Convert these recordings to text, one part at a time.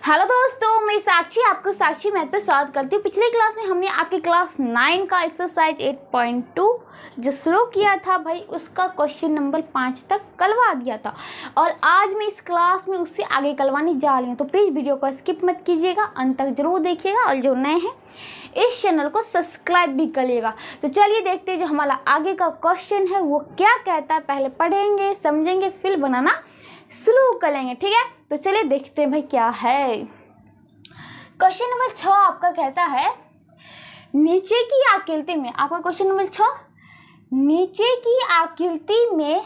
Hello दोस्तों, मैं साक्षी आपको साक्षी मैथ पे स्वागत करती हूँ। पिछले क्लास में हमने आपके क्लास 9 का एक्सरसाइज 8.2 जो शुरू किया था भाई, उसका क्वेश्चन नंबर 5 तक करवा दिया था और आज मैं इस क्लास में उससे आगे करवाने जा रही हूँ। तो प्लीज़ वीडियो को स्किप मत कीजिएगा, अंत तक जरूर देखिएगा और जो नए हैं इस चैनल को सब्सक्राइब भी करिएगा। तो चलिए देखते हैं जो हमारा आगे का क्वेश्चन है वो क्या कहता है। पहले पढ़ेंगे, समझेंगे, फिर बनाना शुरू करेंगे, ठीक है। तो चलिए देखते हैं भाई क्या है। क्वेश्चन नंबर 6 आपका कहता है नीचे की आकृति में, आपका क्वेश्चन नंबर 6 नीचे की आकृति में,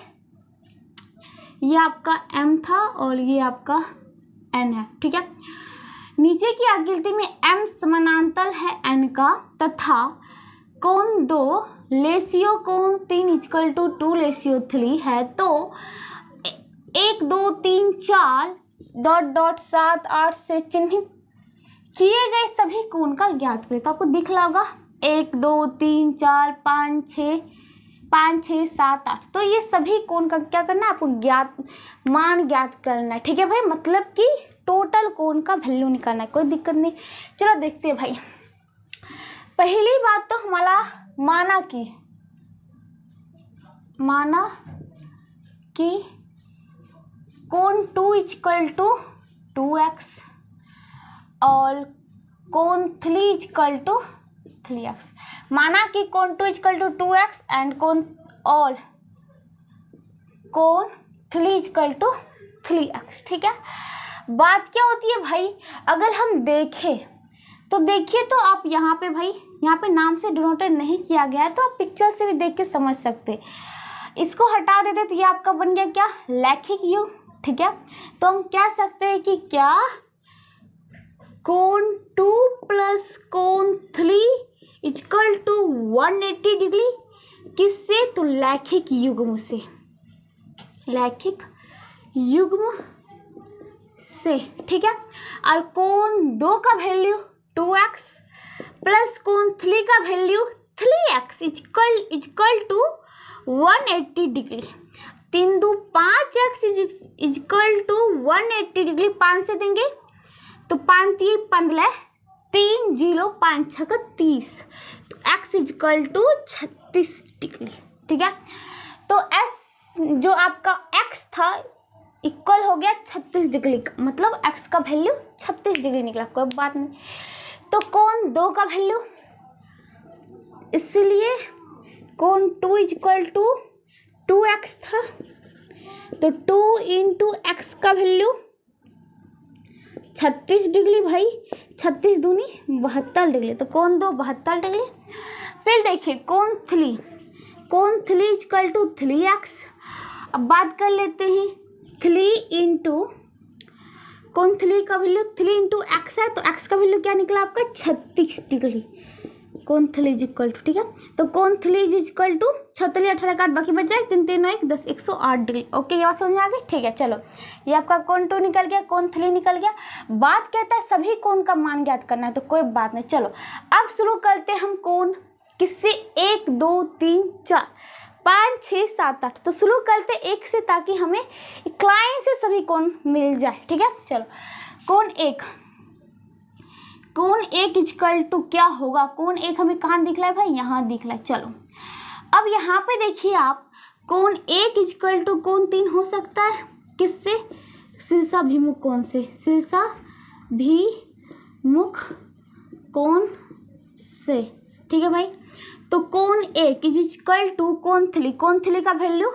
ये आपका m था और ये आपका n है, ठीक है। नीचे की आकृति में m समानांतर है n का तथा कोण 2 लेशियो कोण 3:2:3 है, तो 1 2 3 4 ... 7 8 से चिन्हित किए गए सभी कोण का ज्ञात करें। तो आपको दिख रहा होगा 1 2 3 4 5 6 7 8, तो ये सभी कोण का क्या करना है, आपको मान ज्ञात करना है, ठीक है भाई। मतलब कि टोटल कोण का वैल्यू निकालना है, कोई दिक्कत नहीं। चलो देखते हैं भाई। पहली बात तो हमारा माना कि कोण 2 = 2x और कोण 3 = 3x। माना कि कोण 2 = 2x एंड कोण 3 = 3x, ठीक है। बात क्या होती है भाई, अगर हम देखें तो देखिए, तो आप यहाँ पे भाई, यहाँ पे नाम से डिनोटेड नहीं किया गया है, तो आप पिक्चर से भी देख के समझ सकते। इसको हटा देते तो ये आपका बन गया क्या, रैखिक युग, ठीक है। तो हम कह सकते हैं कि क्या कोण 2 + कोण 3 = 180 डिग्री, किससे, तो रैखिक युग्म से, रैखिक युग्म से, ठीक है। और कोण 2 का वैल्यू 2x प्लस कोण 3 का value 3x = 180 degree. 3 2 5x = 180 degree. 5 से देंगे तो 5 3 15, 3 0 5 6 30, तो x = 36 डिग्री, ठीक है। तो s जो आपका x था इक्वल हो गया 36 डिग्री का, मतलब x का वैल्यू 36 डिग्री निकला, कोई बात नहीं। तो कोण 2 का वैल्यू, इसलिए कोण 2 = 2x था, तो 2 × x का वैल्यू 36 डिग्री भाई, 36 दूनी 72 डिग्री, तो कोण 2 72 डिग्री। फिर देखिए कोण 3 = 3x। अब बात कर लेते हैं 3 × कोण 3 का वैल्यू 3 × x है, तो x का वैल्यू क्या निकला आपका 36 डिग्री। कोण 3 = ठीक है, तो कोण 3 = 36 18 काट बाकी बच जाए 3 3 1 10 108 डिग्री। ओके, ये बात समझ में आ गई, ठीक है। चलो ये आपका कोण 2 निकल गया, कोण 3 निकल गया। बात कहता है सभी कोण का मान ज्ञात करना है, तो कोई बात नहीं। चलो अब शुरू करते हैं हम कोण किससे, 1 2 3 4 5 6 7 8। तो शुरू करते 1 से, ताकि हमें एक लाइन से सभी कोण मिल जाए, ठीक है। चलो कोण 1 = क्या होगा, कोण 1 हमें कहाँ दिख रहा है भाई, यहाँ दिख रहा है। चलो अब यहाँ पे देखिए आप, कोण 1 = कोण 3 हो सकता है, किससे, शीर्षाभिमुख कोण से, शीर्षाभिमुख कोण से, ठीक है भाई। तो कोण 1 = कोण 3 का वैल्यू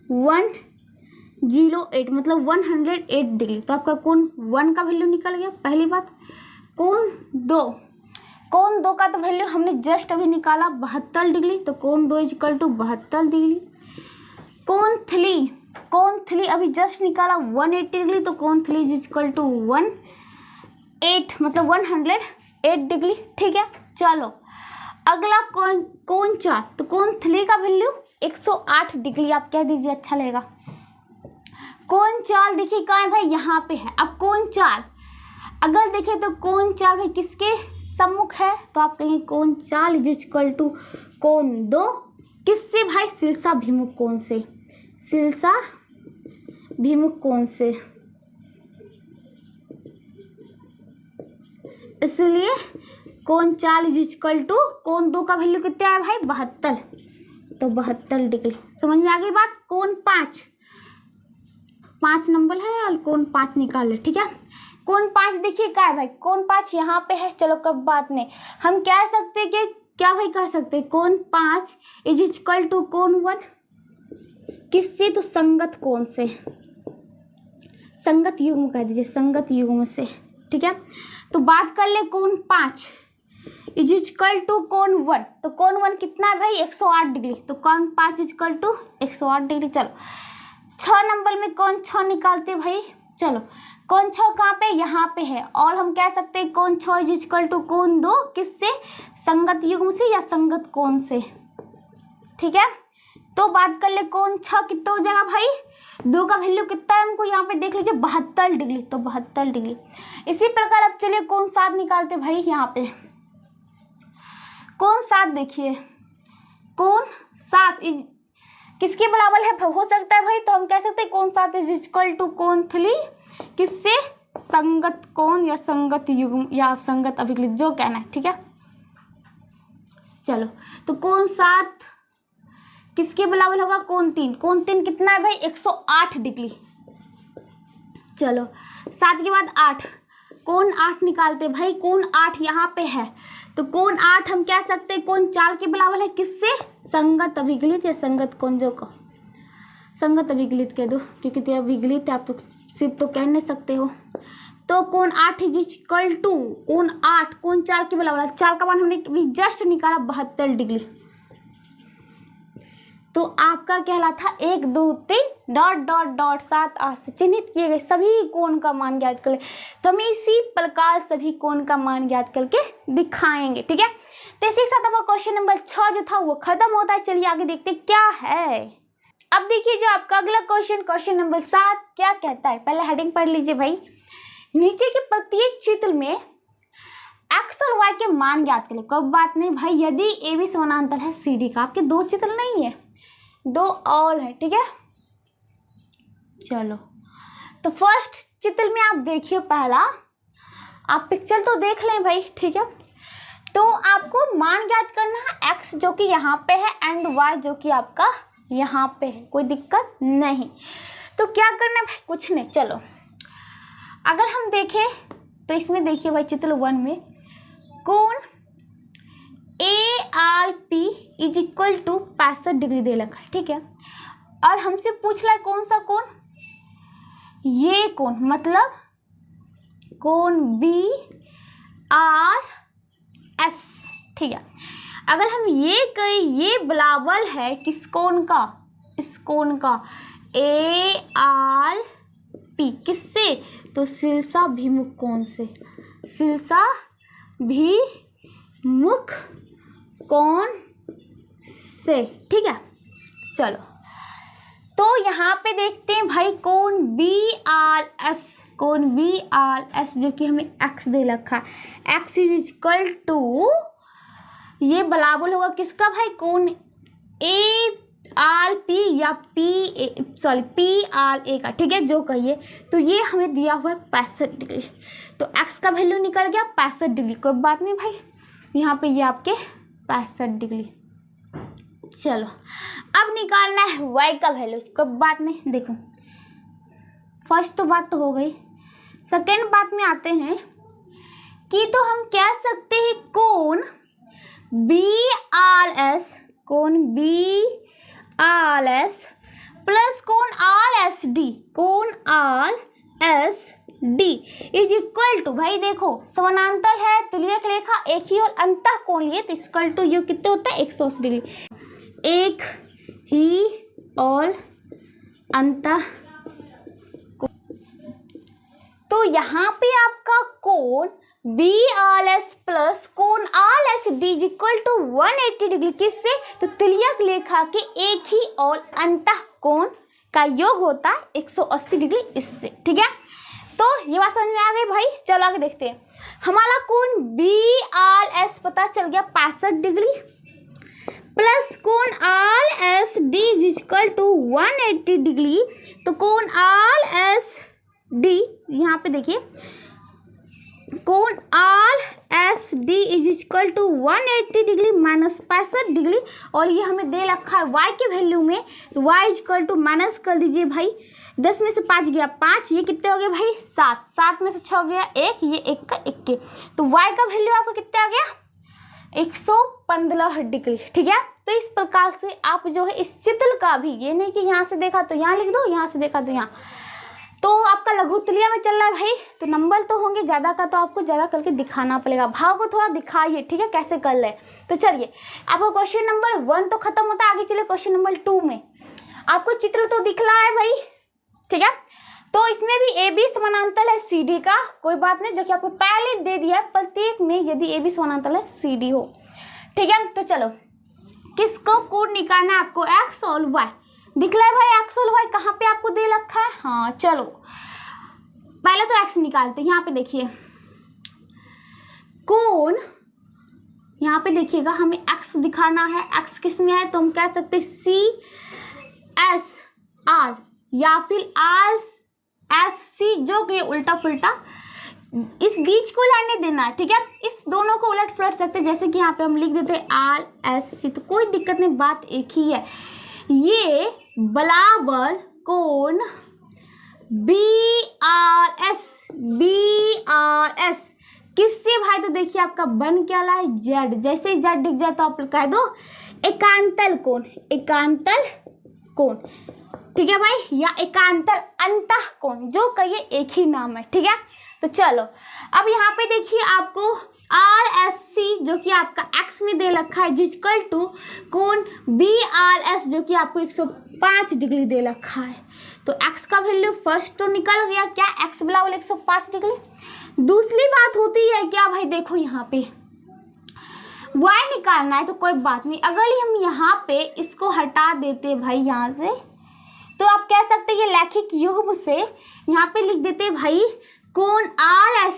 108 मतलब 108 डिग्री, तो आपका कोण 1 का वैल्यू निकल गया, पहली बात। कोण 2 का तो वैल्यू हमने जस्ट अभी निकाला 72 डिग्री, तो कोण 2 = 72 डिग्री। कोण 3 अभी जस्ट निकाला 180 डिग्री, तो कोण 3 = 18 मतलब 108 डिग्री, ठीक है। चलो अगला कोण 4, तो कोण 3 का वैल्यू 108 डिग्री, आप कह दीजिए, अच्छा लगेगा। कोण 4 देखिए कहाँ है भाई, यहाँ पे है। अब कोण 4 अगर देखें तो कोण 4 भाई किसके सम्मुख है, तो आप कहेंगे कोण 4 = कोण 2 किससे भाई, शीर्षाभिमुख कोण से, शीर्षाभिमुख कोण से। इसलिए कोण 40 इक्वल टू कोण 2 का वैल्यू कितना है भाई 72, तो 72 डिग्री। समझ में आ गई बात। कोण 5 नंबर है और कोण 5 निकाल ले। ठीक है, कोण 5 देखिए क्या है भाई, कोण 5 यहाँ पे है। चलो कब बात नहीं, हम कह सकते हैं कि क्या भाई कह सकते हैं कोण 5 इज इक्वल टू कोण 1 किससे, तो संगत कोण से, संगत युग्म कह दीजिए, संगत युग्म से। ठीक है, तो बात कर ले कोण 5 इज इक्वल टू कोण 1, तो कोण 1 कितना है भाई 108 डिग्री, तो कोण 5 इज इक्वल टू 108 डिग्री। चलो 6 नंबर में कोण 6 निकालते भाई। चलो कोण 6 कहाँ पे, यहाँ पे है, और हम कह सकते हैं कोण 6 इज इक्वल टू कोण 2 किससे, संगत युग्म से या संगत कोण से। ठीक है, तो बात कर ले कोण 6 कितना हो जाएगा भाई, 2 का वैल्यू कितना है हमको यहाँ पे देख लीजिए 72 डिग्री, तो 72 डिग्री। इसी प्रकार अब चलिए कोण 7 निकालते भाई। यहाँ पे कोण 7 देखिए, कोण 7 किसके बराबर है, हो सकता है भाई, तो हम कह सकते हैं कोण 7 इज इक्वल टू कोण 3 किससे, संगत कोण या संगत युग्म या संगत अभिकलित, जो कहना है। ठीक है, चलो तो कोण 7 किसके बराबर होगा, कोण 3, कोण 3 कितना है भाई 108 डिग्री। चलो 7 के बाद 8, कोण 8 निकालते भाई। कोण 8 यहाँ पे है, तो कोण 8 हम कह सकते हैं कोण 4 के बराबर है किससे, संगत अभिकलित या संगत कोण, जो को संगत अभिकलित कह दो क्योंकि तो अभिकलित आप तो सिर्फ तो कह नहीं सकते हो। तो कोण 8 इज इक्वल टू कोण 8 कोण 4 के बराबर है, 4 का मान हमने जस्ट निकाला 72 डिग्री। तो आपका कहलाता 1 2 3 डॉट डॉट डॉट 7 8 से चिन्हित किए गए सभी कोण का मान ज्ञात कर ले। तो हम इसी प्रकार सभी कोण का मान ज्ञात करके दिखाएंगे। ठीक है, तो इसी के साथ आपका क्वेश्चन नंबर 6 जो था वो खत्म होता है। चलिए आगे देखते क्या है। अब देखिए जो आपका अगला क्वेश्चन नंबर 7 क्या कहता है, पहले हेडिंग पढ़ लीजिए भाई। नीचे के प्रत्येक चित्र में एक्स और वाई के मान ज्ञात करें। कोई बात नहीं भाई, यदि ए बी समानांतर है सी डी का, आपके 2 चित्र नहीं है 2 और है। ठीक है, चलो तो फर्स्ट चित्र में आप देखिए, पहला आप पिक्चर तो देख लें भाई। ठीक है, तो आपको मान ज्ञात करना है एक्स जो कि यहाँ पे है एंड वाई जो कि आपका यहाँ पे है, कोई दिक्कत नहीं। तो क्या करना है भाई, कुछ नहीं। चलो अगर हम देखें तो इसमें देखिए भाई चित्र 1 में कोण A R P is equal to 65 degree दे रखा है। ठीक है, और हमसे पूछ रहा है कौन सा कोण, ये कोण मतलब कोण बी आर एस। ठीक है, अगर हम ये कहें ये बराबर है किस कोण का, इस कोण का ए आर पी किससे, तो शीर्षाभिमुख कोण से, शीर्षाभिमुख कोण से। ठीक है, चलो तो यहाँ पे देखते हैं भाई कोण बी आर एस, कोण बी आर एस जो कि हमें एक्स दे रखा है, एक्स इज इक्वल टू ये बराबर होगा किसका भाई, कोण ए आर पी या पी आर ए का। ठीक है, जो कहिए, तो ये हमें दिया हुआ है 65 डिग्री, तो एक्स का वैल्यू निकल गया 65 डिग्री। कोई बात नहीं भाई, यहाँ पे ये आपके 65 डिग्री। चलो अब निकालना है वाई का वैल्यू। कोई बात नहीं, देखो फर्स्ट तो बात तो हो गई, सेकेंड बात में आते हैं कि तो हम कह सकते हैं कोण बी आर एस, कोण बी आर एस प्लस कोण आर एस डी, कोण R S D is equal to, भाई देखो समानांतर है तुल्यक रेखा एक ही और अंतः कोण लिए, तो इक्वल टू यू कितने होता है 180 डिग्री, एक ही और अंतः। तो यहाँ पे आपका कोण बी आर एस प्लस कोण R S D equal to 180 degree किससे, तो तुल्यक रेखा के एक ही और अंतः कोण का योग होता है 180 डिग्री इससे। ठीक है, तो ये बात समझ में आ गई भाई। चलो आगे देखते हैं। हमारा कोण बी आर एस पता चल गया 65 डिग्री प्लस कोण R S D equal to 180 degree, तो कोण आर एस डी यहाँ पे देखिए कोण R S D is equal to 180 degree minus 65 degree, और ये हमें दे रखा है y के वैल्यू में, तो y इक्वल टू माइनस कर दीजिए भाई, 10 में से 5 गया 5, ये कितने हो गए भाई 7, 7 में से 6 गया 1, ये 1 का 1 के, तो y का वैल्यू आपको कितना आ गया 115 डिग्री। ठीक है, तो इस प्रकार से आप जो है इस चित्र का भी, ये नहीं कि यहाँ से देखा तो यहाँ लिख दो, यहाँ से देखा तो यहाँ, तो आपका लघुत्तरीय में चल रहा है भाई, तो नंबर तो होंगे ज़्यादा का, तो आपको ज़्यादा करके दिखाना पड़ेगा, भाव को थोड़ा दिखाइए। ठीक है, कैसे कर ले। तो चलिए आपको क्वेश्चन नंबर 1 तो खत्म होता है, आगे चलिए क्वेश्चन नंबर 2 में। आपको चित्र तो दिख रहा है भाई, ठीक है, तो इसमें भी ए बी समानांतर है सी डी का, कोई बात नहीं, जो कि आपको पहले दे दिया है, प्रत्येक में यदि ए बी समानांतर है सी डी हो। ठीक है, तो चलो किसको कोण निकालना है आपको, एक्स और वाई। दिख रहा है भाई एक्स और वाई कहाँ पे आपको दे रखा है। हाँ चलो पहले तो एक्स निकालते हैं। यहाँ पे देखिए कोण, यहाँ पे देखिएगा हमें एक्स दिखाना है, एक्स किस में है, तो हम कह सकते हैं सी एस आर या फिर आर एस सी, जो कि उल्टा पुल्टा, इस बीच को लाने देना है। ठीक है, इस दोनों को उलट पलट सकते हैं, जैसे कि यहाँ पे हम लिख देते हैं आर एस सी, तो कोई दिक्कत नहीं, बात एक ही है। ये बराबर कोण बी आर एस किससे भाई, तो देखिए आपका बन क्या रहा है जेड, जैसे ही जेड दिख जाए तो आप कह दो एकांतर कोण, एकांतर कोण। ठीक है भाई, या एकांतर अंतः कोण, जो कहिए एक ही नाम है। ठीक है, तो चलो अब यहाँ पे देखिए आपको आर एस सी जो कि आपका एक्स में दे रखा है इक्वल टू कोण बी आर एस जो कि आपको 105 डिग्री दे रखा है। तो एक्स का वैल्यू फर्स्ट तो निकल गया, क्या एक्स बराबर 105 डिग्री। दूसरी बात होती है क्या भाई, देखो यहाँ पे y निकालना है, तो कोई बात नहीं, अगर हम यहाँ पे इसको हटा देते भाई यहाँ से, तो आप कह सकते हैं ये रैखिक युग्म से यहाँ पे लिख देते भाई कोण आर एस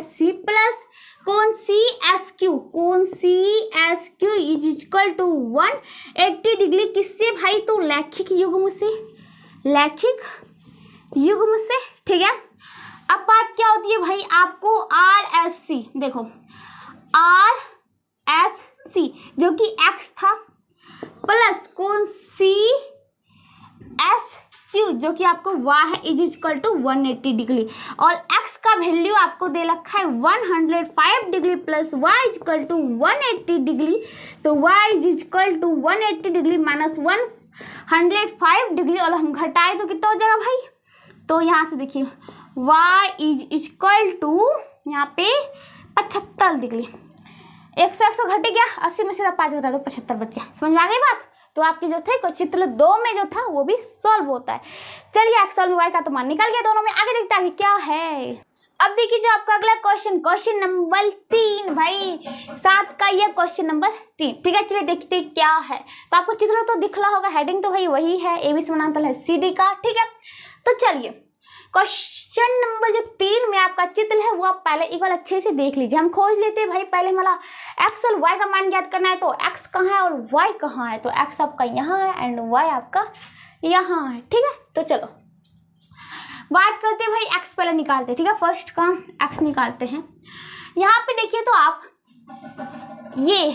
सी प्लस कोण C S Q is equal to 180 degree, किससे भाई, तो रैखिक युग्म से, रैखिक युग्म से। ठीक है, अब बात क्या होती है भाई, आपको आर एस सी, देखो आर एस सी जो कि एक्स था प्लस कोण सी एस क्यू जो कि आपको y है इज इक्वल टू 180 डिग्री, और x का वैल्यू आपको दे रखा है 105 degree plus y equal to 180 degree, तो y is equal to 180 degree minus 105 degree, और हम घटाए तो कितना हो जाएगा भाई, तो यहाँ से देखिए y इज इक्वल टू यहाँ पे 75 डिग्री, 100 घट गया, 80 में से 5 घटा तो 75 बच गया। समझ में आ गई बात। तो आपके जो थे चित्र 2 में जो था वो भी सॉल्व होता है। चलिए एक्स और वाई का तो मान निकल गया दोनों में, आगे देखते हैं क्या है। अब देखिए जो आपका अगला क्वेश्चन नंबर 3 भाई, 7 का ये क्वेश्चन नंबर 3। ठीक है, चलिए देखते क्या है। तो आपको चित्र तो दिख रहा होगा, हेडिंग तो भाई वही है, ए बी समानांतर है सी डी का। ठीक है, तो चलिए क्वेश्चन नंबर जो 3 में आपका चित्र है वो आप पहले एक बार अच्छे से देख लीजिए। हम खोज लेते हैं भाई, पहले हमारा एक्स और वाई का मान ज्ञात करना है, तो एक्स कहाँ है और वाई कहाँ है, तो एक्स आपका यहाँ है एंड वाई आपका यहाँ है। ठीक है, तो चलो बात करते हैं भाई, एक्स पहले निकालते हैं। ठीक है, फर्स्ट का एक्स निकालते हैं। यहाँ पे देखिए तो आप ये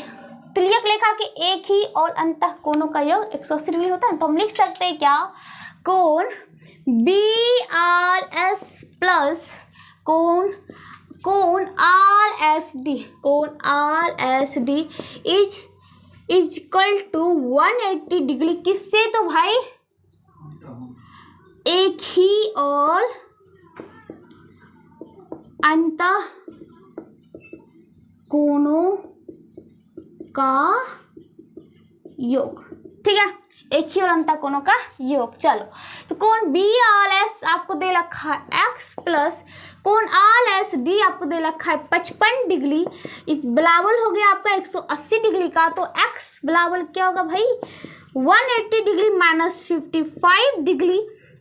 तिर्यक रेखा के एक ही और अंतः कोणों का योग 180 डिग्री होता है, तो हम लिख सकते हैं क्या, कोण बी आर एस प्लस कोण R S D is equal to 180 degree, किससे, तो भाई एक ही और अंतः कोणों का योग। ठीक है, एक ही और अंतः कोणों का योग। चलो तो कोण बी आर एस आपको दे रखा है एक्स प्लस कोण आर एस डी आपको दे रखा है 55 डिग्री, इस बराबर हो गया आपका 180 डिग्री का, तो एक्स बराबर क्या होगा भाई 180 डिग्री माइनस 55 डिग्री,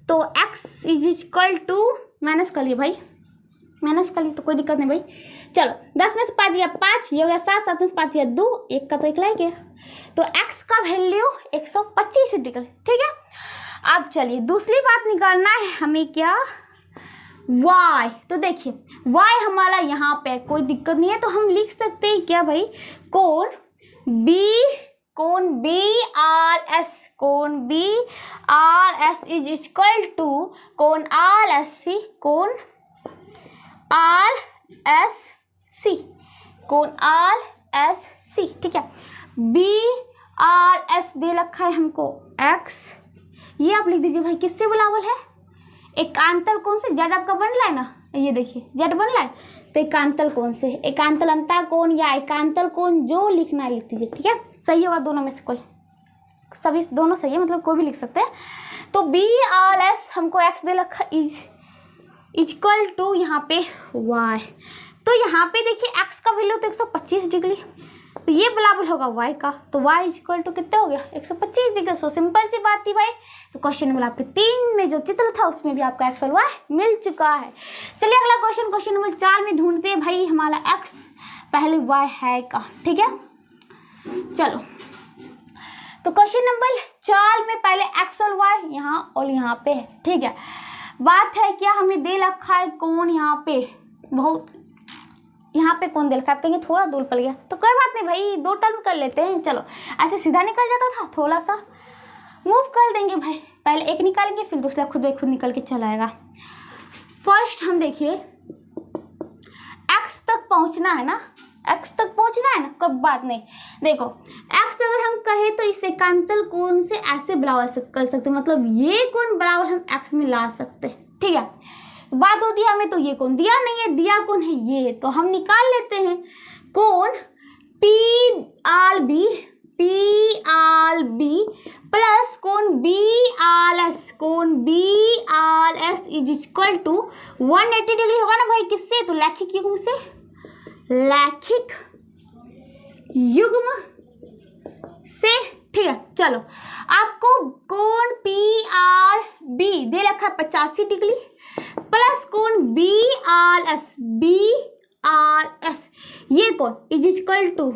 तो x is equal to, minus कर लिए भाई, माइनस कर लिए तो कोई दिक्कत नहीं भाई। चलो 10 में से 5 गया 5, ये हो गया 7, 7 में से 5 गया 2, 1 का तो 1 रह गया, तो x का वैल्यू 125 डिग्री। ठीक है, अब चलिए दूसरी बात निकालना है हमें क्या, y, तो देखिए y हमारा यहाँ पे कोई दिक्कत नहीं है, तो हम लिख सकते हैं क्या भाई, कोण B R S is equal to कोण आर एस सी, कोण आर एस सी, कोण आर एस सी, ठीक है। बी आर एस दे रखा है हमको x, ये आप लिख दीजिए भाई किससे बराबर है, एकांतर कोण से, जेड आपका बन रहा है ना, ये देखिए जेड बन रहा है, तो एकांतर कोण से, एकांतर अंतः कोण या एकांतर कोण जो लिखना है लिख दीजिए, ठीक है। सही होगा दोनों में से कोई, सभी दोनों सही है, मतलब कोई भी लिख सकते हैं। तो बी आर एस हमको x दे रखा इज इक्वल टू यहाँ पे y, तो यहाँ पे देखिए x का वैल्यू तो 125 डिग्री, तो ये बराबर होगा y का, तो y इक्वल टू कितना हो गया 125 डिग्री। सो सिंपल सी बात थी भाई। तो क्वेश्चन नंबर आपके 3 में जो चित्र था उसमें भी आपका x और y मिल चुका है। चलिए अगला क्वेश्चन नंबर 4 में ढूंढते हैं भाई हमारा x पहले y है का, ठीक है। चलो तो क्वेश्चन नंबर 4 में पहले x और y यहाँ और यहाँ पे है, ठीक है। बात है क्या, हमें दे रखा है कोण यहाँ पे, बहुत यहाँ पे कौन दे रखा है, आप कहेंगे थोड़ा दूर पड़ गया, तो कोई बात नहीं भाई, 2 टर्म कर लेते हैं। चलो ऐसे सीधा निकल जाता था, थोड़ा सा मूव कर देंगे भाई, पहले एक निकालेंगे फिर दूसरा खुद ब खुद निकल के चला आएगा। फर्स्ट हम देखिए x तक पहुंचना है ना, x तक पहुंचना है ना, कोई बात नहीं। देखो x अगर हम कहे तो इस एकांतर कोण से ऐसे बराबर कर सकते, मतलब ये कोण बराबर हम x में ला सकते, ठीक है। तो बात होती है हमें तो ये कोण दिया नहीं है, दिया कोण है ये, तो हम निकाल लेते हैं कोण PRB प्लस कोण BRS is equal to 180 degree होगा ना भाई, किससे, तो रैखिक युग्म से, रैखिक युग्म से, ठीक है। चलो आपको कोण PRB दे रखा है 85 डिग्री प्लस कोण BRS ये कोण इज इक्वल टू,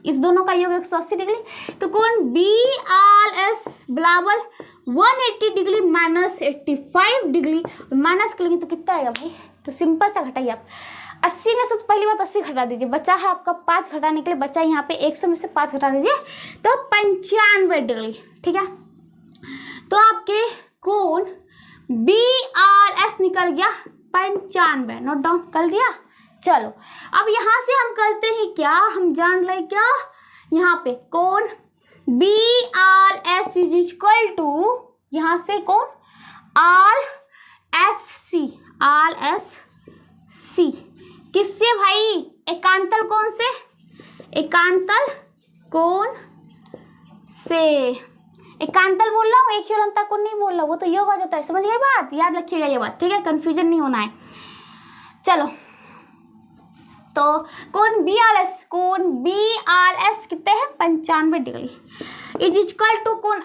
इस दोनों का योग 180 डिग्री, तो कोण BRS बराबर 180 डिग्री माइनस 85 डिग्री, माइनस करेंगे तो कितना आएगा भाई, तो सिंपल सा घटाइए आप 80 में से, तो पहली बात 80 घटा दीजिए, बचा है आपका 5 घटाने के लिए, बचा यहाँ पे 100 में से 5 घटा दीजिए तो 95 डिग्री, ठीक है। तो आपके कोण BRS निकल गया 95, नोट डाउन कर दिया। चलो अब यहाँ से हम करते हैं क्या, हम जान रहे क्या, यहाँ पे कोण BRS इज इक्वल टू, यहाँ से कोण RSC किससे भाई, एकांतर कोण से, एकांतर कोण से, एकांतर बोल रहा हूँ, एक ही अंतर कोण नहीं बोल रहा, वो तो योग आ जाता है, समझ गए बात, याद रखिएगा ये बात, ठीक है, कंफ्यूजन नहीं होना है। चलो तो कोण BRS कितने हैं 95 डिग्री इज इक्वल टू कोण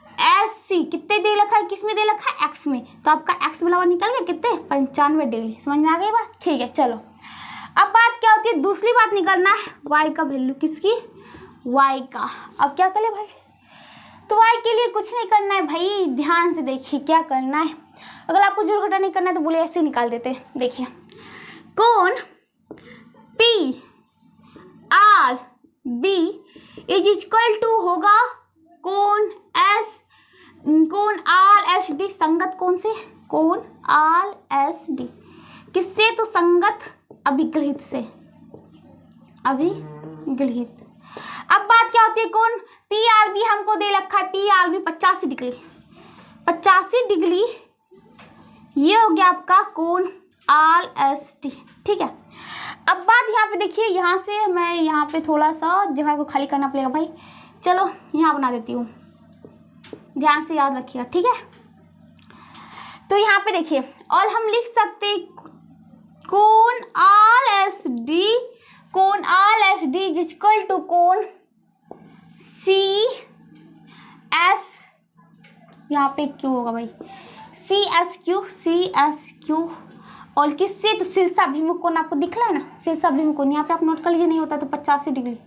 RSC कितने दे रखा है, किस में दे रखा है, x में, तो आपका x बराबर निकल गया कितने 95 डिग्री, समझ में आ गई बात, ठीक है। चलो अब बात क्या होती है, दूसरी बात निकालना है y का वैल्यू, किसकी, y का। अब क्या करें भाई, तो y के लिए कुछ नहीं करना है भाई, ध्यान से देखिए क्या करना है, अगर आपको जोड़ घटा नहीं करना है तो बोले ऐसे निकाल देते हैं। देखिए कोण PRB इज इक्वल टू होगा कोण RSD संगत कोण से, कोण RSD किससे, तो संगत अभिग्रहित से, अभिग्रहित। अब बात क्या होती है, कोण PRB हमको दे रखा है, PRB 85 डिग्री, 85 डिग्री ये हो गया आपका कोण RSD, ठीक है। अब बात यहाँ पे देखिए, यहाँ से मैं यहाँ पे थोड़ा सा जगह को खाली करना पड़ेगा भाई, चलो यहाँ बना देती हूँ, ध्यान से याद रखिएगा, ठीक है। तो यहाँ पे देखिए, और हम लिख सकते कोण RSD इज इक्वल टू कोण CS, यहाँ पे क्यों होगा भाई, CSQ और किससे, तो शीर्षाभिमुख कोण आपको दिख रहा है ना, शीर्षाभिमुख कोण, यहाँ पे आप नोट कर लीजिए, नहीं होता तो 85 डिग्री,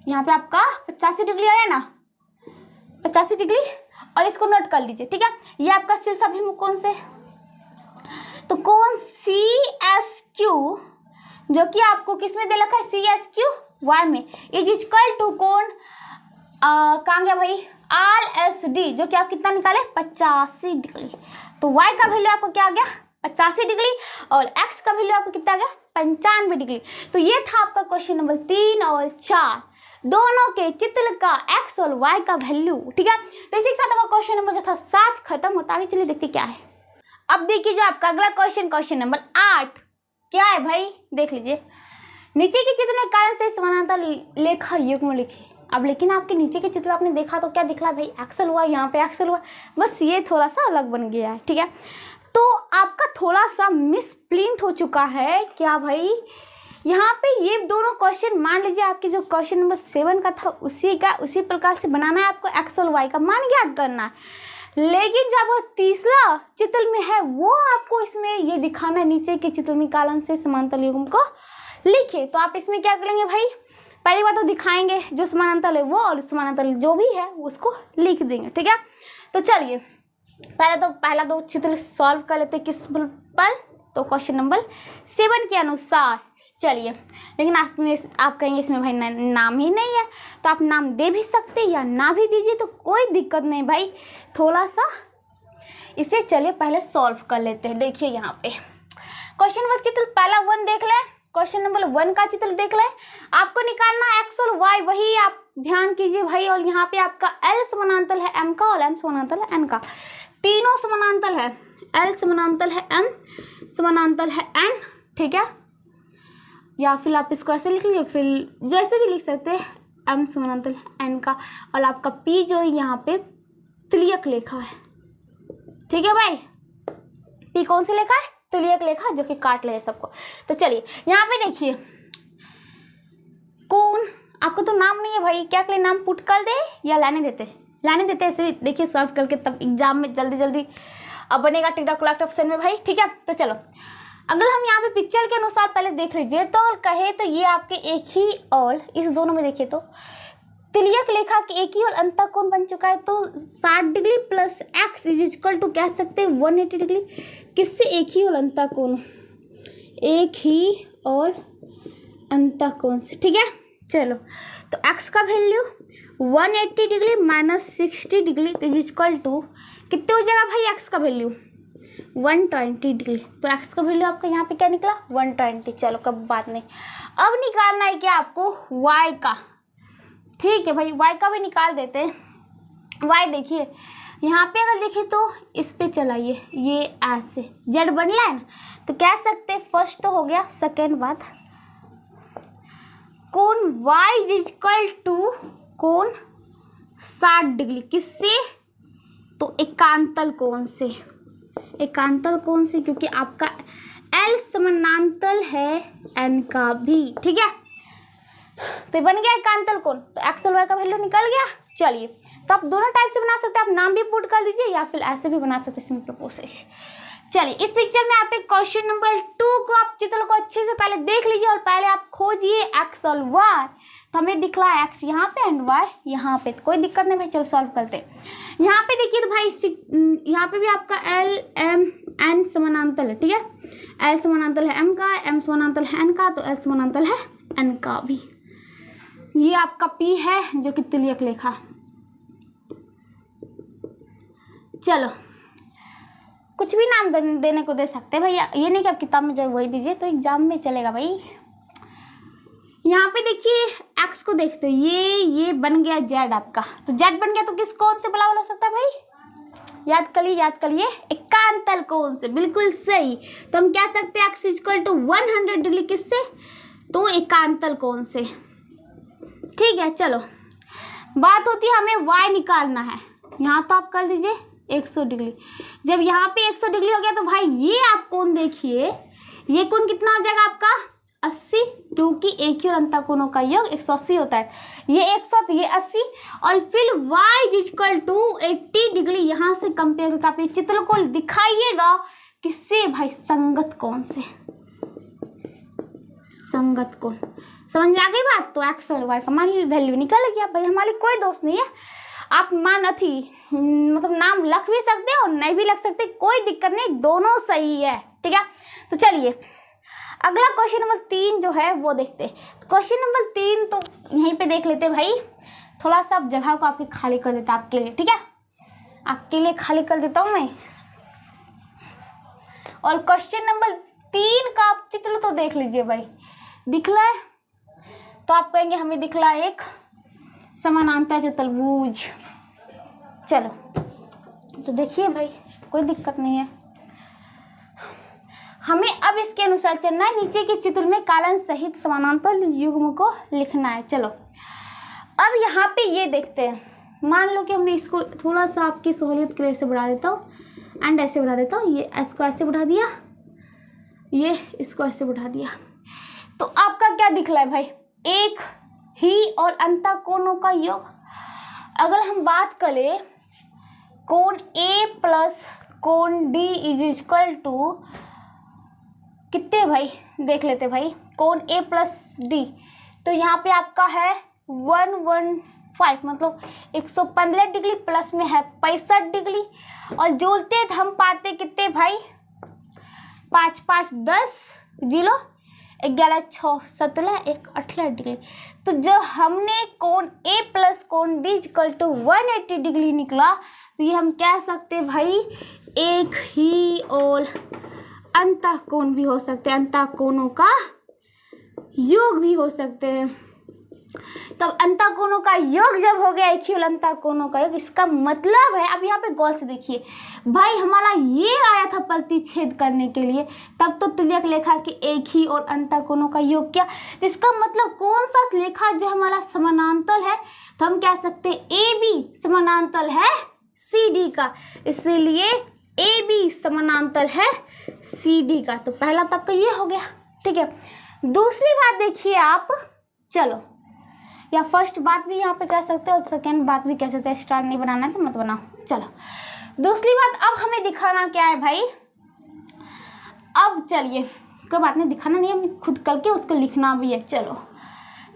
यहाँ पे आपका 85 डिग्री आया ना, 85 डिग्री, और इसको नोट कर लीजिए, ठीक है। ये आपका शीर्ष अभिमुख कौन से, तो कौन CSQ जो कि आपको किस में दे रखा है, CSQ Y में, इज इक्वल टू कौन कहाँ गया भाई, RSD जो कि आप कितना निकाले 85 डिग्री। तो Y का वैल्यू आपको क्या आ गया 85 डिग्री और X का वैल्यू आपको कितना आ गया 95 डिग्री। तो ये था आपका क्वेश्चन नंबर 3 और 4 दोनों के चित्र का X और Y का वैल्यू, ठीक है। तो इसी के साथ हमारा क्वेश्चन नंबर जो था 7 खत्म होता है। चलिए देखते क्या है। अब देखिए जो आपका अगला क्वेश्चन नंबर 8 क्या है भाई, देख लीजिए। नीचे के चित्र में कारण से समानांतर लेखा युग्म लिखे। अब लेकिन आपके नीचे के चित्र आपने देखा तो क्या दिख रहा है भाई, एक्सल हुआ, यहाँ पे एक्सल हुआ, बस ये थोड़ा सा अलग बन गया है, ठीक है। तो आपका थोड़ा सा मिसप्रिंट हो चुका है क्या भाई, यहाँ पे ये दोनों क्वेश्चन मान लीजिए आपके जो क्वेश्चन नंबर 7 का था उसी प्रकार से बनाना है आपको, एक्स और वाई का मान ज्ञात करना है। लेकिन जब तीसरा चित्र में है वो आपको इसमें ये दिखाना है नीचे के चित्र में कारण से समानांतर युग्म को लिखे। तो आप इसमें क्या करेंगे भाई, पहली बात तो दिखाएंगे जो समानांतर है वो, और समानांतर जो भी है उसको लिख देंगे, ठीक है। तो चलिए पहला दो चित्र सॉल्व कर लेते हैं किस पर, तो क्वेश्चन नंबर 7 के अनुसार। चलिए, लेकिन आप कहेंगे इसमें भाई नाम ही नहीं है, तो आप नाम दे भी सकते या ना भी दीजिए, तो कोई दिक्कत नहीं भाई, थोड़ा सा इसे चलिए पहले सॉल्व कर लेते हैं। देखिए यहाँ पे क्वेश्चन नंबर चित्र पहला 1 देख लें, क्वेश्चन नंबर 1 का चित्र देख लें। आपको निकालना है एक्स और वाई, वही आप ध्यान कीजिए भाई। और यहाँ पे आपका L समानांतर है M का और M समानांतर है N का, तीनों समानांतर है, L समानांतर है M समानांतर है N, ठीक है। या फिर आप इसको ऐसे लिख लीजिए, फिर जैसे भी लिख सकते हैं, M समानांतर है N का, और आपका P जो यहाँ पे तिर्यक लेखा है, ठीक है भाई। P कौन सी लेखा है, तिर्यक लेखा, जो कि काट ले सबको। तो चलिए यहाँ पे देखिए कौन, आपको तो नाम नहीं है भाई, क्या करें, नाम पुट कर दे या लाने देते ऐसे भी देखिए सॉल्व करके, तब एग्जाम में जल्दी अब बनेगा टिक टॉक ऑप्शन में भाई, ठीक है। तो चलो अगर हम यहाँ पे पिक्चर के अनुसार पहले देख लीजिए, तो कहे तो ये आपके एक ही, और इस दोनों में देखिए तो तिर्यक लेखा के एक ही और अंतः कोण बन चुका है। तो 60 degree plus x is equal to कह सकते हैं 180 डिग्री, किससे, एक ही और अंतः कोण, एक ही और अंतः कोण से, ठीक है। चलो तो एक्स का value 180 degree minus 60 degree is equal to कितने हो जाएगा भाई, एक्स का वैल्यू 120 डिग्री। तो एक्स का वैल्यू आपका यहाँ पे क्या निकला 120। चलो कब बात नहीं, अब निकालना है क्या आपको वाई का, ठीक है भाई, वाई का भी निकाल देते हैं। वाई देखिए यहाँ पे अगर देखें तो इस पे चलाइए, ये ऐसे जेड बन रहा है ना, तो कह सकते फर्स्ट तो हो गया, सेकेंड बात कोण y इज इक्वल टू कोण 60 डिग्री, किससे, तो एकांतर कोण से, एकांतर कोण से, क्योंकि आपका L समानांतर है N का भी, ठीक है। तो बन गया एकांतर कोण, तो एक्स और वाई का वैल्यू निकल गया। चलिए तो आप दोनों टाइप से बना सकते हैं, आप नाम भी पुट कर दीजिए या फिर ऐसे भी बना सकते हैं सिंपल प्रोसेस। चलिए इस पिक्चर में आते हैं क्वेश्चन नंबर 2 को, आप चित्र को अच्छे से पहले देख लीजिए और पहले आप खोजिए एक्स और वाई। तो हमें दिख रहा है एक्स यहाँ पे एंड वाई यहाँ पे, तो कोई दिक्कत नहीं भाई, चलो सॉल्व करते हैं। यहाँ पे देखिए तो भाई यहाँ पे भी आपका L M N समानांतर है, ठीक है। L समानांतर है M का, M समानांतर है N का, तो L समानांतर है N का भी। ये आपका P है जो कि तिर्यक लेखा। चलो कुछ भी नाम देने को दे सकते हैं भैया, ये नहीं कि आप किताब में जो वही दीजिए, तो एग्जाम में चलेगा भाई। यहाँ पे देखिए एक्स को देखते हैं, ये बन गया जेड आपका, तो जेड बन गया तो किस कौन से बराबर हो सकता है भाई, याद करिए एकांतर कोण से, बिल्कुल सही। तो हम कह सकते हैं एक्स इक्वल टू 100 डिग्री, किससे, तो एकांतर कोण से, ठीक है। चलो बात होती है हमें y निकालना है, यहाँ तो आप कर दीजिए 100 डिग्री। जब यहाँ पे 100 डिग्री हो गया तो भाई ये आप कोण देखिए, ये कोण कितना हो जाएगा आपका 80, क्योंकि एक ही और अंतः कोणों का योग 180 होता है, ये 100 तो ये 80, और फिर y इक्वल टू 80 डिग्री यहाँ से कंपेयर करके आप चित्र को दिखाइएगा किससे भाई, संगत कोण से, संगत कोण। समझ में आ गई बात। तो एक्स और वाई का मान वैल्यू निकल गया भाई, हमारी कोई दोष नहीं है। आप मतलब नाम लिख भी सकते हो और नहीं भी लिख सकते, कोई दिक्कत नहीं, दोनों सही है। ठीक है, तो चलिए अगला क्वेश्चन नंबर 3 जो है वो देखते हैं। क्वेश्चन नंबर 3 तो यहीं पे देख लेते भाई, थोड़ा सा जगह को आपके खाली कर देता आपके लिए। ठीक है, आपके लिए खाली कर देता हूँ मैं। और क्वेश्चन नंबर 3 का आप चित्र तो देख लीजिए भाई, दिखला है तो आप कहेंगे हमें दिखला एक समानांतर चतुर्भुज। चलो तो देखिए भाई, कोई दिक्कत नहीं है, हमें अब इसके अनुसार चलना है। नीचे के चित्र में कालन सहित समानांतर युग्म को लिखना है। चलो अब यहाँ पे ये देखते हैं, मान लो कि हमने इसको थोड़ा सा आपकी सहूलियत के लिए ऐसे बढ़ा देता हूँ एंड ऐसे बढ़ा देता हूँ, ये इसको ऐसे बढ़ा दिया, ये इसको ऐसे बढ़ा दिया, तो आपका क्या दिख रहा है भाई, एक ही और अंतः कोणों का योग। अगर हम बात करें कोण A प्लस कोण D इज इक्वल टू कितने भाई, देख लेते भाई, कोण A प्लस D, तो यहाँ पे आपका है 115, मतलब 115 डिग्री प्लस में है 65 डिग्री, और जोड़ते हम पाते कितने भाई, 5 5 10 0 11 6 17 1 18 डिग्री। तो जो हमने कोण A प्लस कोण D इक्वल टू 180 डिग्री निकला, तो ये हम कह सकते हैं भाई एक ही और अंतः कोण भी हो सकते हैं, अंतः कोणों का योग भी हो सकते हैं। तब अंतः कोणों का योग जब हो गया, एक ही और अंतः कोणों का योग, इसका मतलब है, अब यहाँ पे गौर से देखिए भाई, हमारा ये आया था प्रतिच्छेद करने के लिए, तब तो तुल्यक लेखा के एक ही और अंतः कोणों का योग किया, तो इसका मतलब कौन सा लेखा जो हमारा समानांतर है, तो हम कह सकते हैं ए बी समानांतर है सी डी का, इसीलिए ए बी समानांतर है सी डी का। तो पहला तब का ये हो गया। ठीक है, दूसरी बात देखिए आप, चलो या फर्स्ट बात भी यहाँ पे कह सकते हो और सेकेंड बात भी कह सकते हैं, स्टार नहीं बनाना है तो मत बनाओ। चलो दूसरी बात, अब हमें दिखाना क्या है भाई, अब चलिए कोई बात नहीं, दिखाना नहीं, हमें खुद करके उसको लिखना भी है। चलो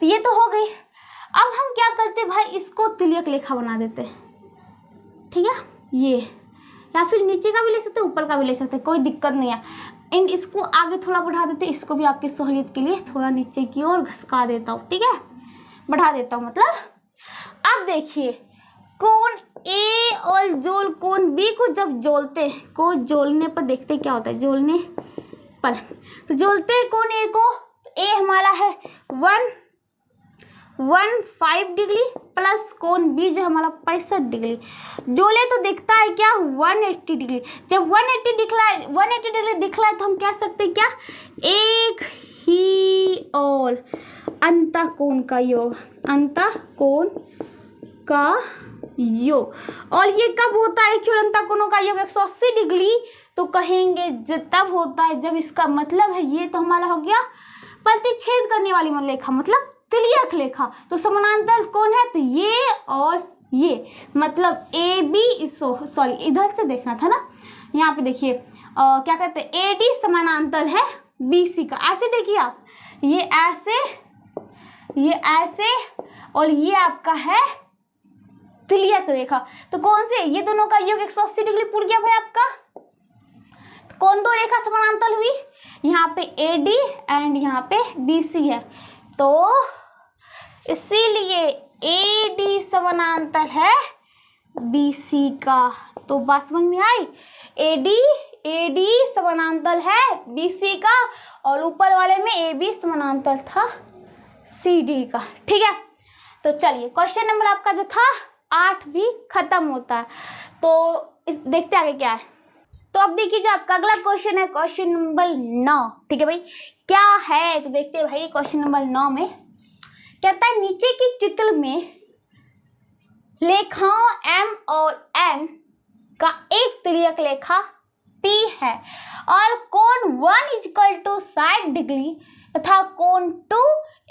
तो ये तो हो गई, अब हम क्या करते भाई, इसको तुल्यक लेखा बना देते हैं। ठीक है, ये या फिर नीचे का भी ले सकते, ऊपर का भी ले सकते, कोई दिक्कत नहीं है। एंड इसको आगे थोड़ा बढ़ा देते, इसको भी आपकी सहूलियत के लिए थोड़ा नीचे की ओर घसका देता हूँ। ठीक है, बढ़ा देता हूँ मतलब। अब देखिए कोण ए और जोड़ कोण बी को जब जोड़ते हैं, को जोड़ने पर देखते क्या होता है, जोड़ने पर तो जोड़ते हैं कोण ए को, तो ए हमारा है 115 डिग्री प्लस कोण बी जो हमारा 65 डिग्री, जोड़े तो दिखता है क्या 180 डिग्री। जब 180 डिग्री दिख रहा है तो हम कह सकते हैं क्या, एक ही और अंतः कोण का योग, अंतः कोण का योग। और ये कब होता है कि अंतः कोणों का योग 180 डिग्री, तो कहेंगे तब होता है जब इसका मतलब है, ये तो हमारा हो गया प्रतिच्छेद करने वाली लेखा, मतलब तुल्यक लेखा। तो समानांतर कौन है, तो ये और ये, मतलब ए बी, सॉरी इधर से देखना था ना, यहाँ पे देखिए क्या कहते हैं, ए डी समानांतर है बी सी का, ऐसे देखिए आप, ये ऐसे, ये ऐसे, और ये आपका है तुल्यक रेखा। तो कौन से, ये दोनों का योग 180 डिग्री पूर गया भाई आपका। तो कौन दो रेखा समानांतर हुई, यहाँ पे ए डी एंड यहाँ पे बी सी है, तो इसीलिए ए डी समानांतर है बी सी का। तो बात समझ में आई, ए डी समानांतर है बी सी का, और ऊपर वाले में ए बी समानांतर था सी डी का। ठीक है, तो चलिए क्वेश्चन नंबर आपका जो था 8 भी खत्म होता है। तो इस देखते आगे क्या है। तो अब देखिए जो आपका अगला क्वेश्चन है क्वेश्चन नंबर 9। ठीक है भाई, क्या है तो देखते हैं भाई। क्वेश्चन नंबर 9 में कहता है नीचे की चित्र में लेखाओं m और n का एक तुल्यक लेखा P है और कोण 1 इक्वल टू 60 डिग्री तथा कोण 2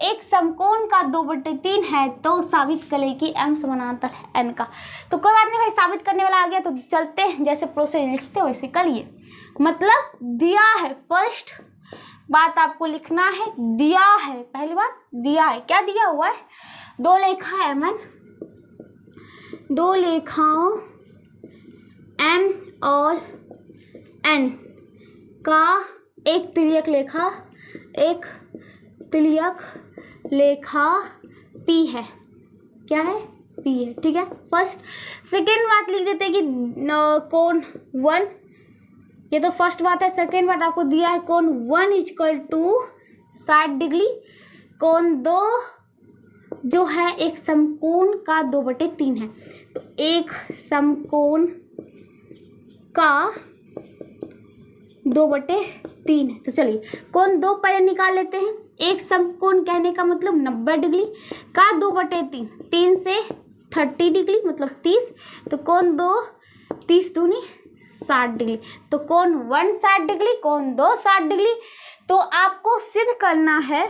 एक समकोण का 2/3 है, तो साबित करें कि m समानांतर है n का। तो कोई बात नहीं भाई, साबित करने वाला आ गया तो चलते हैं, जैसे प्रोसेस लिखते हो वैसे करिए। मतलब दिया है, फर्स्ट बात आपको लिखना है, दिया है, पहली बात दिया है, क्या दिया हुआ है, दो लेखा mn दो रेखाओं M और N का एक तिर्यक रेखा P है। क्या है? P है। ठीक है। फर्स्ट सेकेंड बात लिख देते हैं कि कोण 1, ये तो फर्स्ट बात है। सेकेंड बात आपको दिया है कोण 1 इक्वल टू 60 डिग्री। कोण 2 जो है एक समकोण का 2/3 है। तो एक समकोण का 2/3 है। तो चलिए कोण 2 पहले निकाल लेते हैं। एक समकोण कहने का मतलब 90 डिग्री का 2/3, 3 से 30 डिग्री मतलब 30। तो कोण 2 30 दूनी 60 डिग्री। तो कोण 1 60 डिग्री, कोण 2 60 डिग्री। तो आपको सिद्ध करना है,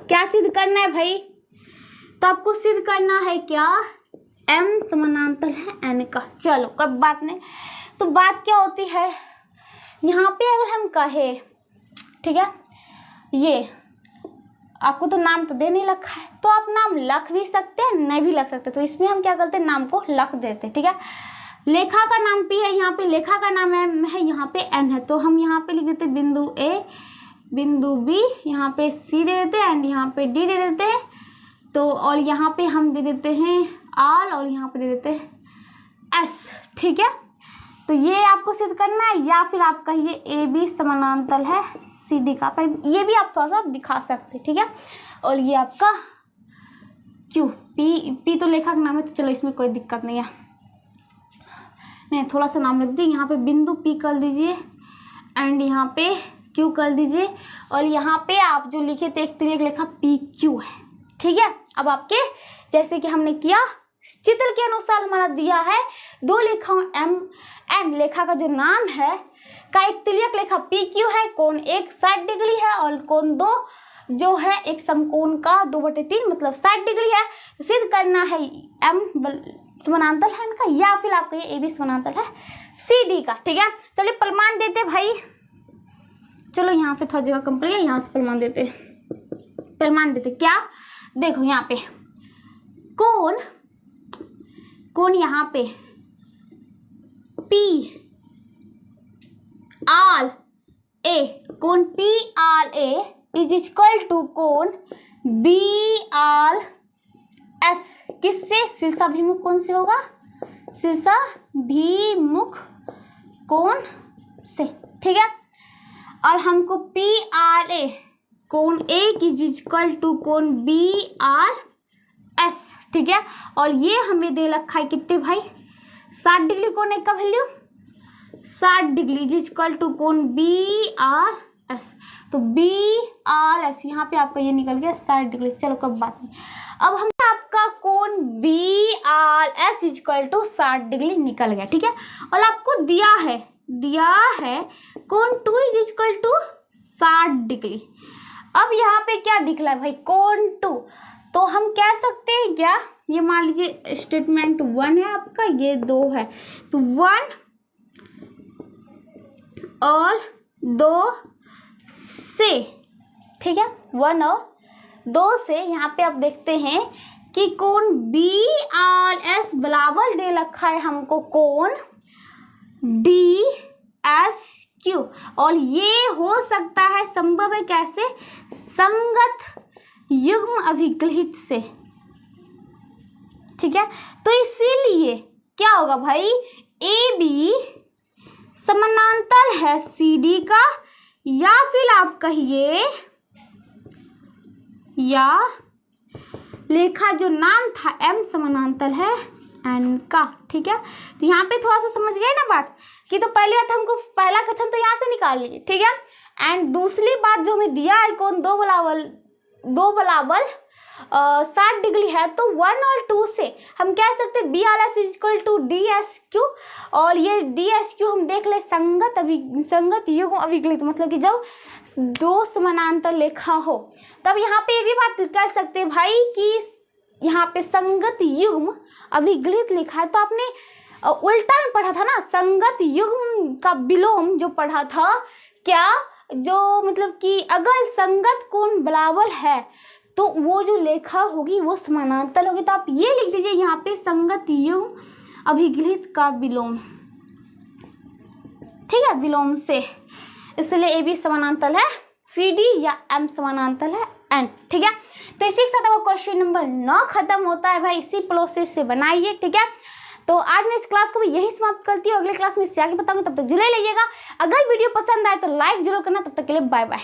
क्या सिद्ध करना है भाई? तो आपको सिद्ध करना है क्या? M समानांतर है N का। चलो कब बात नहीं। तो बात क्या होती है यहाँ पे, अगर हम कहे, ठीक है, ये आपको तो नाम तो दे नहीं रखा है, तो आप नाम लख भी सकते हैं, नहीं भी लख सकते। तो इसमें हम क्या करते हैं, नाम को लख देते हैं। ठीक है। लेखा का नाम P है, यहाँ पे लेखा का नाम M है, यहाँ पे N है। तो हम यहाँ पे लिख देते हैं बिंदु A, बिंदु B, यहाँ पे C दे देते हैं एंड यहाँ पे D दे देते हैं। तो और यहाँ पे हम दे देते हैं R और यहाँ पे दे देते हैं S। ठीक है। तो ये आपको सिद्ध करना है, या फिर आप कहिए AB समानांतर है CD का। पर ये भी आप थोड़ा सा दिखा सकते हैं। ठीक है। और ये आपका Q, P तो लेखा का नाम है, तो चलो इसमें कोई दिक्कत नहीं है। नहीं, थोड़ा सा नाम लिख दिए, यहाँ पे बिंदु P कर दीजिए एंड यहाँ पे Q कर दीजिए। और यहाँ पे आप जो लिखे थे एक तिर्यक रेखा PQ है। ठीक है। अब आपके जैसे कि हमने किया चित्र के अनुसार हमारा दिया है दो रेखाओं M N रेखा का जो नाम है का एक तिर्यक रेखा PQ है, कोण 1 60 डिग्री है और कोण 2 जो है एक समकोण का 2/3 मतलब 60 डिग्री है। सिद्ध करना है M समानांतर है इनका, या फिर आपका ये AB समानांतर है CD का। ठीक है। चलिए प्रमाण देते भाई। चलो यहाँ पे थोड़ा जगह कम पड़ गया, यहाँ से प्रमाण देते क्या, देखो यहाँ पे कोण यहाँ पे P R A, कोण P R A is equal to कोण B R S किससे? शीर्षाभिमुख कोण से होगा, शीर्षाभिमुख कोण से। ठीक है। और हमको P R A कोण A इज इक्वल टू कोण B R S। ठीक है। और ये हमें दे रखा है कितने भाई, 60 डिग्री कोण एक का value 60 degree is equal to कोण B R S। तो B R S यहाँ पे आपका ये निकल गया 60 डिग्री। चलो कोई बात नहीं। अब हम आपका कोण B R S is equal to 60 degree निकल गया। ठीक है। और आपको दिया है कोण 2 इज इक्वल टू 60 डिग्री। अब यहाँ पे क्या दिख रहा है भाई, कोण 2। तो हम कह सकते हैं क्या, ये मान लीजिए स्टेटमेंट 1 है आपका, ये 2 है। तो 1 और 2 से, ठीक है, 1 और 2 से यहाँ पे आप देखते हैं कि कोण B R S बराबर दे रखा है हमको कोण D S Q। और ये हो सकता है, संभव है कैसे, संगत युग्म अभिग्रहित से। ठीक है। तो इसीलिए क्या होगा भाई, AB समानांतर है CD का, या फिर आप कहिए या रेखा जो नाम था M समानांतर है N का। ठीक है। तो यहाँ पे थोड़ा सा समझ गए ना बात, कि तो पहली बात हमको पहला कथन तो यहाँ से निकाल लीजिए। ठीक है। एंड दूसरी बात जो हमें दिया है कोण 2 बराबर 60 डिग्री है, तो 1 और 2 से हम कह सकते हैं B R S is equal to D S Q। और ये D S Q हम देख ले संगत युग्म अभिग्रहित, मतलब कि जब दो समानांतर रेखा हो तब यहाँ पे ये भी बात कह सकते हैं भाई कि यहाँ पे संगत युग्म अभिग्रहित लिखा है। तो आपने उल्टा में पढ़ा था ना, संगत युग्म का विलोम जो पढ़ा था, क्या, जो मतलब कि अगर संगत कोण बराबर है तो वो जो लेखा होगी वो समानांतर होगी। तो आप ये लिख दीजिए यहाँ पे संगत युग्म अभिगलित का विलोम, ठीक है, विलोम से, इसलिए ए बी समानांतर है सी डी या एम समानांतर है एन, ठीक है। तो इसी के साथ आपका क्वेश्चन नंबर 9 खत्म होता है भाई। इसी प्रोसेस से बनाइए, ठीक है। तो आज मैं इस क्लास को भी यही समाप्त करती हूँ, अगले क्लास में इससे आगे बताऊंगी, तब तक जुड़े रहिएगा। अगर वीडियो पसंद आए तो लाइक जरूर करना। तब तक के लिए बाय बाय।